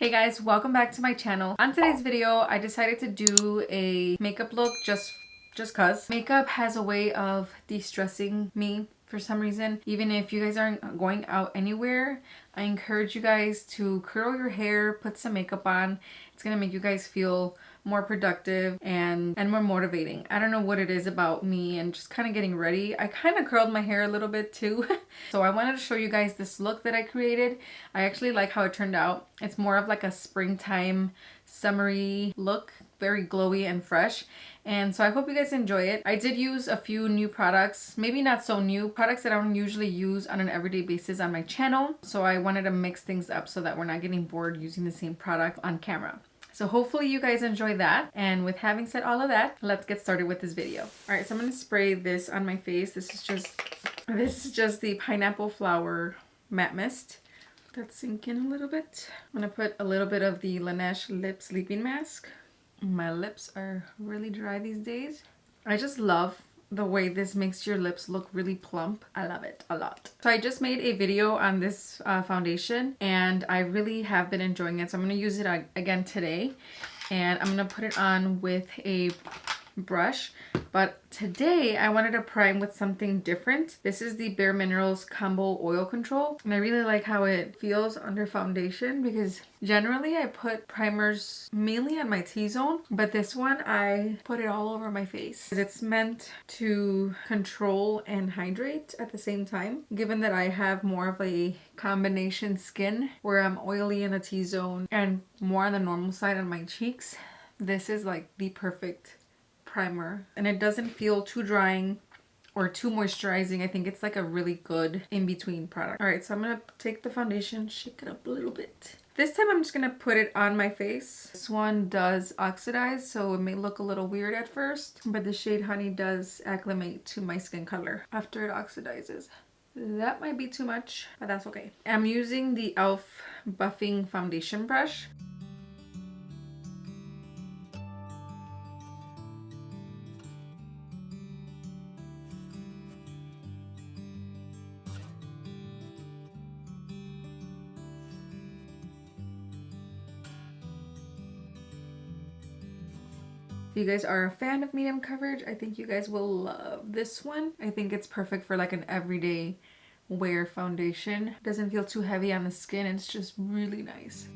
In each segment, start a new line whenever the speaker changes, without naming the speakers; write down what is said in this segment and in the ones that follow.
Hey guys, welcome back to my channel. On today's video, I decided to do a makeup look just cause. Makeup has a way of de-stressing me for some reason. Even if you guys aren't going out anywhere, I encourage you guys to curl your hair, put some makeup on. It's gonna make you guys feel more productive and more motivating. I don't know what it is about me and just kind of getting ready. I kind of curled my hair a little bit too. So I wanted to show you guys this look that I created. I actually like how it turned out. It's more of like a springtime summery look, very glowy and fresh. And so I hope you guys enjoy it. I did use a few new products, maybe not so new, products that I don't usually use on an everyday basis on my channel. So I wanted to mix things up so that we're not getting bored using the same product on camera. So hopefully you guys enjoy that. And with having said all of that, let's get started with this video. All right, so I'm going to spray this on my face. This is just the pineapple flower matte mist. Let's sink in a little bit. I'm going to put a little bit of the Laneige lip sleeping mask. My lips are really dry these days. I just love the way this makes your lips look really plump. I love it a lot. So I just made a video on this foundation and I really have been enjoying it. So I'm going to use it again today and I'm going to put it on with a brush. But today I wanted to prime with something different. This is the Bare Minerals Combo Oil Control. And I really like how it feels under foundation because generally I put primers mainly on my T-zone. But this one I put it all over my face. It's meant to control and hydrate at the same time. Given that I have more of a combination skin where I'm oily in the T-zone and more on the normal side on my cheeks, this is like the perfect primer, and it doesn't feel too drying or too moisturizing. I think it's like a really good in-between product. All right, so I'm gonna take the foundation, shake it up a little bit. This time I'm just gonna put it on my face. This one does oxidize, so it may look a little weird at first, but the shade Honey does acclimate to my skin color after it oxidizes. That might be too much, but that's okay. I'm using the e.l.f. buffing foundation brush. If you guys are a fan of medium coverage, I think you guys will love this one. I think it's perfect for like an everyday wear foundation. It doesn't feel too heavy on the skin. It's just really nice.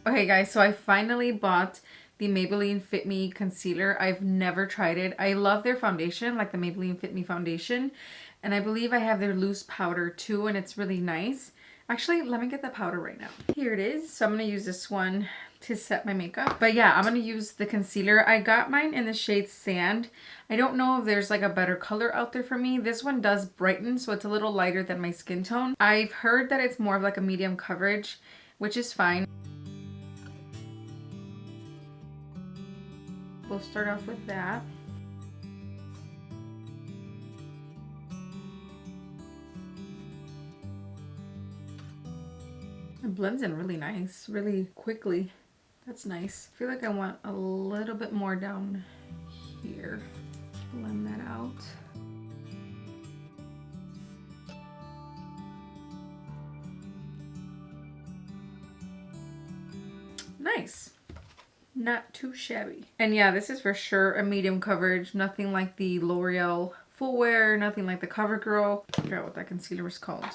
Okay guys, so I finally bought the Maybelline Fit Me concealer. I've never tried it. I love their foundation, like the Maybelline Fit Me foundation. And I believe I have their loose powder too, and it's really nice. Actually, let me get the powder right now. Here it is. So I'm going to use this one to set my makeup. But yeah, I'm going to use the concealer. I got mine in the shade Sand. I don't know if there's like a better color out there for me. This one does brighten, so it's a little lighter than my skin tone. I've heard that it's more of like a medium coverage, which is fine. We'll start off with that. It blends in really nice, really quickly. That's nice. I feel like I want a little bit more down here. Blend that out. Nice. Not too shabby. And yeah, this is for sure a medium coverage. Nothing like the L'Oreal Full Wear, nothing like the CoverGirl. I forgot what that concealer was called.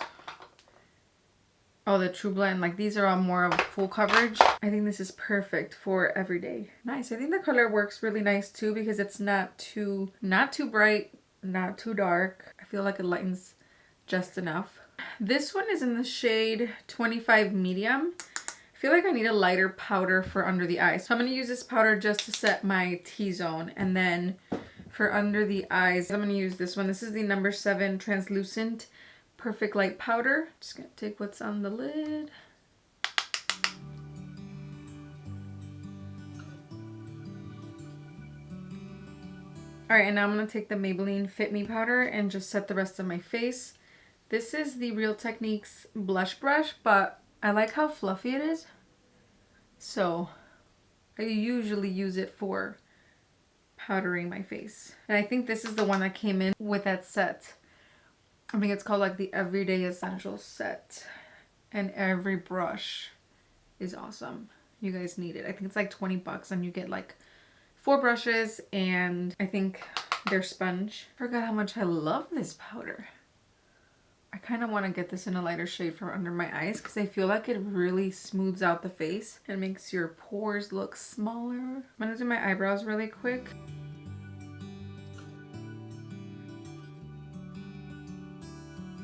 Oh, the True Blend. Like these are all more of a full coverage. I think this is perfect for everyday. Nice. I think the color works really nice too because it's not too bright, not too dark. I feel like it lightens just enough. This one is in the shade 25 Medium. I feel like I need a lighter powder for under the eyes. So I'm going to use this powder just to set my T-zone. And then for under the eyes, I'm going to use this one. This is the number 7 Translucent Perfect Light Powder. Just going to take what's on the lid. Alright, and now I'm going to take the Maybelline Fit Me powder and just set the rest of my face. This is the Real Techniques blush brush, but I like how fluffy it is. So I usually use it for powdering my face. And I think this is the one that came in with that set I think it's called like the Everyday Essentials set. And every brush is awesome. You guys need it. I think it's like 20 bucks and you get like 4 brushes and I think their sponge. Forgot how much I love this powder. I kind of want to get this in a lighter shade for under my eyes because I feel like it really smooths out the face and makes your pores look smaller. I'm gonna do my eyebrows really quick.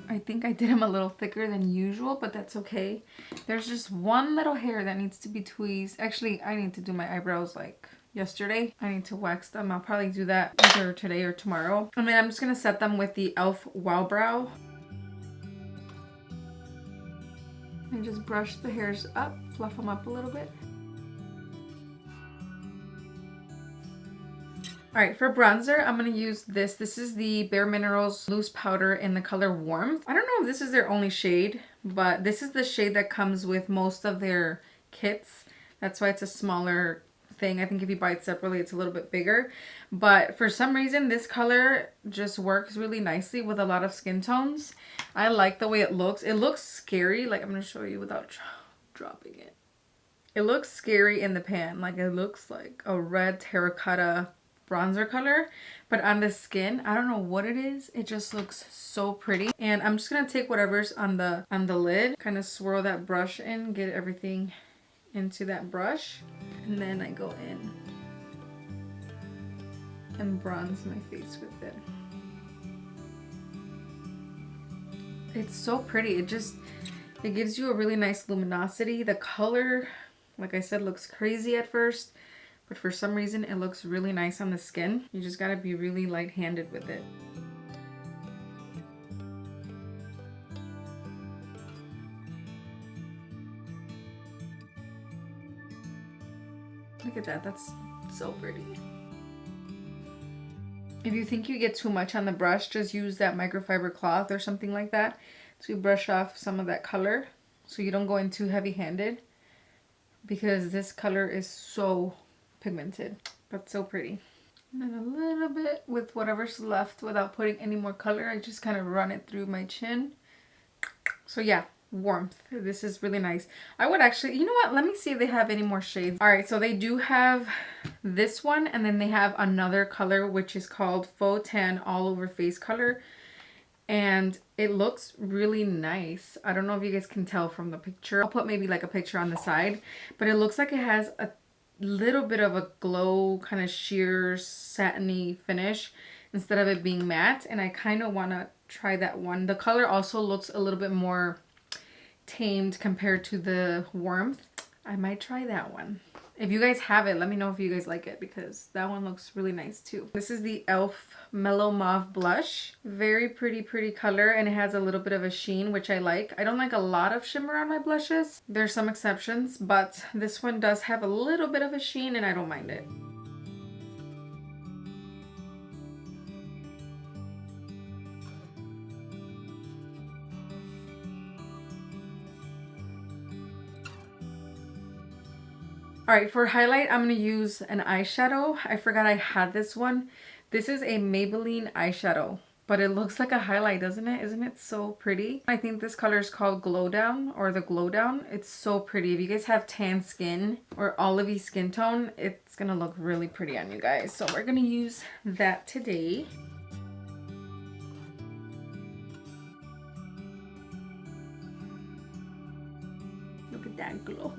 I think I did them a little thicker than usual, but that's okay. There's just one little hair that needs to be tweezed. Actually, I need to do my eyebrows like yesterday. I need to wax them. I'll probably do that either today or tomorrow. And then I'm just gonna set them with the e.l.f. Wow Brow. And just brush the hairs up, fluff them up a little bit. Alright, for bronzer, I'm going to use this. This is the Bare Minerals Loose Powder in the color Warmth. I don't know if this is their only shade, but this is the shade that comes with most of their kits. That's why it's a smaller thing. I think if you buy it separately, it's a little bit bigger. But for some reason, this color just works really nicely with a lot of skin tones. I like the way it looks. It looks scary. Like, I'm going to show you without dropping it. It looks scary in the pan. Like, it looks like a red terracotta bronzer color, but on the skin, I don't know what it is. It just looks so pretty. And I'm just gonna take whatever's on the lid, kind of swirl that brush in, get everything into that brush, and then I go in and bronze my face with it. It's so pretty. It gives you a really nice luminosity. The color, like I said, looks crazy at first, but for some reason it looks really nice on the skin. You just gotta be really light-handed with it. Look at that, that's so pretty. If you think you get too much on the brush, just use that microfiber cloth or something like that to brush off some of that color so you don't go in too heavy-handed, because this color is so pigmented, but so pretty. And then a little bit with whatever's left without putting any more color. I just kind of run it through my chin. So yeah, Warmth. This is really nice. I would actually, you know what? Let me see if they have any more shades. All right, so they do have this one, and then they have another color which is called Faux Tan All Over Face Color. And it looks really nice. I don't know if you guys can tell from the picture. I'll put maybe like a picture on the side, but it looks like it has a little bit of a glow, kind of sheer satiny finish instead of it being matte, and I kind of want to try that one. The color also looks a little bit more tamed compared to the Warmth. I might try that one. If you guys have it, let me know if you guys like it, because that one looks really nice too. This is the e.l.f. Mellow Mauve Blush. Very pretty color, and it has a little bit of a sheen, which I like. I don't like a lot of shimmer on my blushes. There's some exceptions, but this one does have a little bit of a sheen, and I don't mind it. Alright, for highlight, I'm going to use an eyeshadow. I forgot I had this one. This is a Maybelline eyeshadow, but it looks like a highlight, doesn't it? Isn't it so pretty? I think this color is called Glow Down, or the Glow Down. It's so pretty. If you guys have tan skin or olivey skin tone, it's going to look really pretty on you guys. So we're going to use that today. Look at that glow.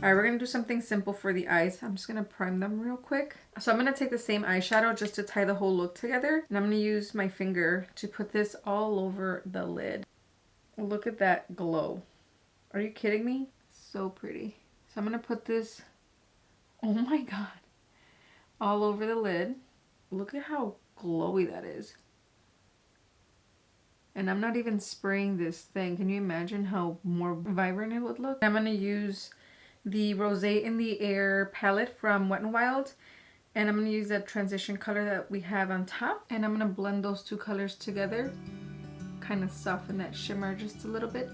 Alright, we're going to do something simple for the eyes. I'm just going to prime them real quick. So I'm going to take the same eyeshadow just to tie the whole look together. And I'm going to use my finger to put this all over the lid. Look at that glow. Are you kidding me? So pretty. So I'm going to put this, oh my god, all over the lid. Look at how glowy that is. And I'm not even spraying this thing. Can you imagine how more vibrant it would look? I'm going to use the Rosé in the Air palette from Wet n Wild, and I'm going to use that transition color that we have on top, and I'm going to blend those two colors together, kind of soften that shimmer just a little bit.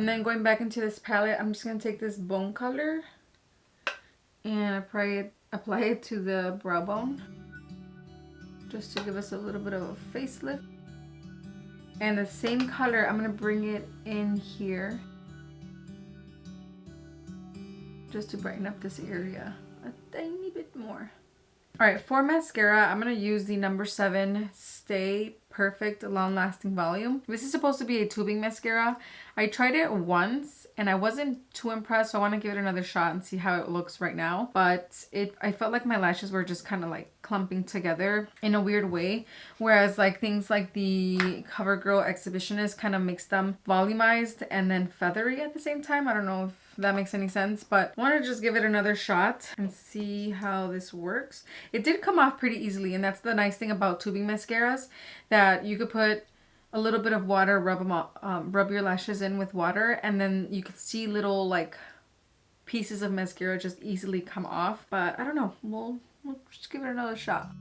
And then going back into this palette, I'm just going to take this bone color and apply it to the brow bone, just to give us a little bit of a facelift. And the same color, I'm going to bring it in here just to brighten up this area a tiny bit more. Alright, for mascara, I'm going to use the number 7 Stay Perfect Long Lasting Volume. This is supposed to be a tubing mascara. I tried it once and I wasn't too impressed, so I want to give it another shot and see how it looks right now. But I felt like my lashes were just kind of like clumping together in a weird way. Whereas like things like the CoverGirl Exhibitionist kind of makes them volumized and then feathery at the same time. I don't know if that makes any sense, but I want to just give it another shot and see how this works. It did come off pretty easily, and that's the nice thing about tubing mascaras, that you could put a little bit of water, rub your lashes in with water, and then you could see little like pieces of mascara just easily come off. But I don't know, we'll just give it another shot.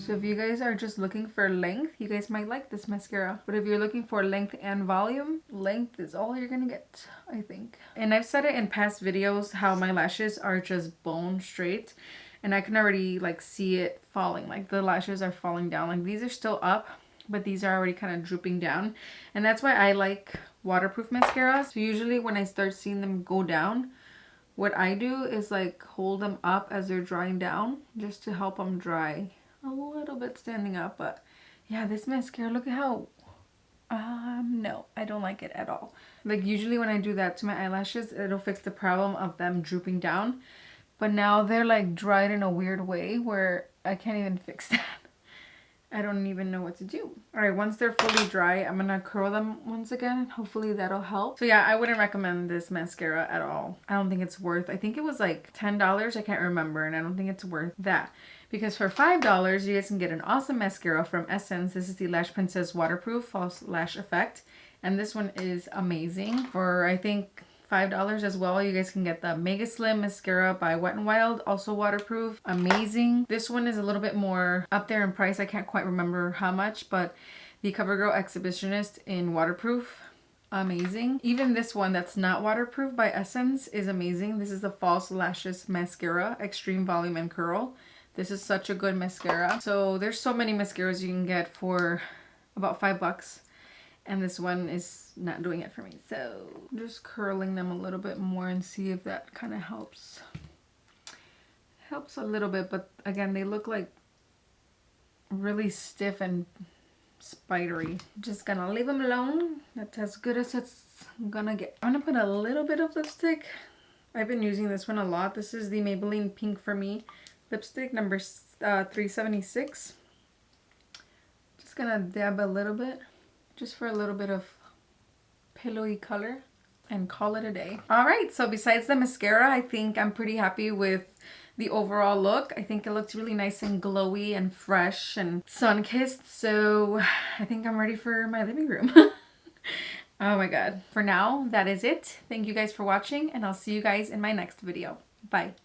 So if you guys are just looking for length, you guys might like this mascara. But if you're looking for length and volume, length is all you're gonna get, I think. And I've said it in past videos how my lashes are just bone straight. And I can already like see it falling. Like the lashes are falling down. Like these are still up, but these are already kind of drooping down. And that's why I like waterproof mascaras. So usually when I start seeing them go down, what I do is like hold them up as they're drying down, just to help them dry a little bit standing up. But yeah, this mascara, look at how no, I don't like it at all. Like usually when I do that to my eyelashes, it'll fix the problem of them drooping down, but now they're like dried in a weird way where I can't even fix that. I don't even know what to do. All right, once they're fully dry, I'm gonna curl them once again. Hopefully that'll help. So yeah, I wouldn't recommend this mascara at all. I don't think it's worth, I think it was like $10, I can't remember, and I don't think it's worth that. Because for $5, you guys can get an awesome mascara from Essence. This is the Lash Princess Waterproof False Lash Effect. And this one is amazing. For, I think, $5 as well, you guys can get the Mega Slim Mascara by Wet n Wild, also waterproof. Amazing. This one is a little bit more up there in price. I can't quite remember how much, but the CoverGirl Exhibitionist in waterproof, amazing. Even this one that's not waterproof by Essence is amazing. This is the False Lashes Mascara, Extreme Volume and Curl. This is such a good mascara. So there's so many mascaras you can get for about $5. And this one is not doing it for me. So just curling them a little bit more and see if that kind of helps. Helps a little bit, but again, they look like really stiff and spidery. Just gonna leave them alone. That's as good as it's gonna get. I'm gonna put a little bit of lipstick. I've been using this one a lot. This is the Maybelline Pink For Me lipstick, number 376. Just gonna dab a little bit, just for a little bit of pillowy color, and call it a day. All right, so besides the mascara, I think I'm pretty happy with the overall look. I think it looks really nice and glowy and fresh and sun-kissed. So I think I'm ready for my living room. Oh my god. For now, that is it. Thank you guys for watching, and I'll see you guys in my next video. Bye.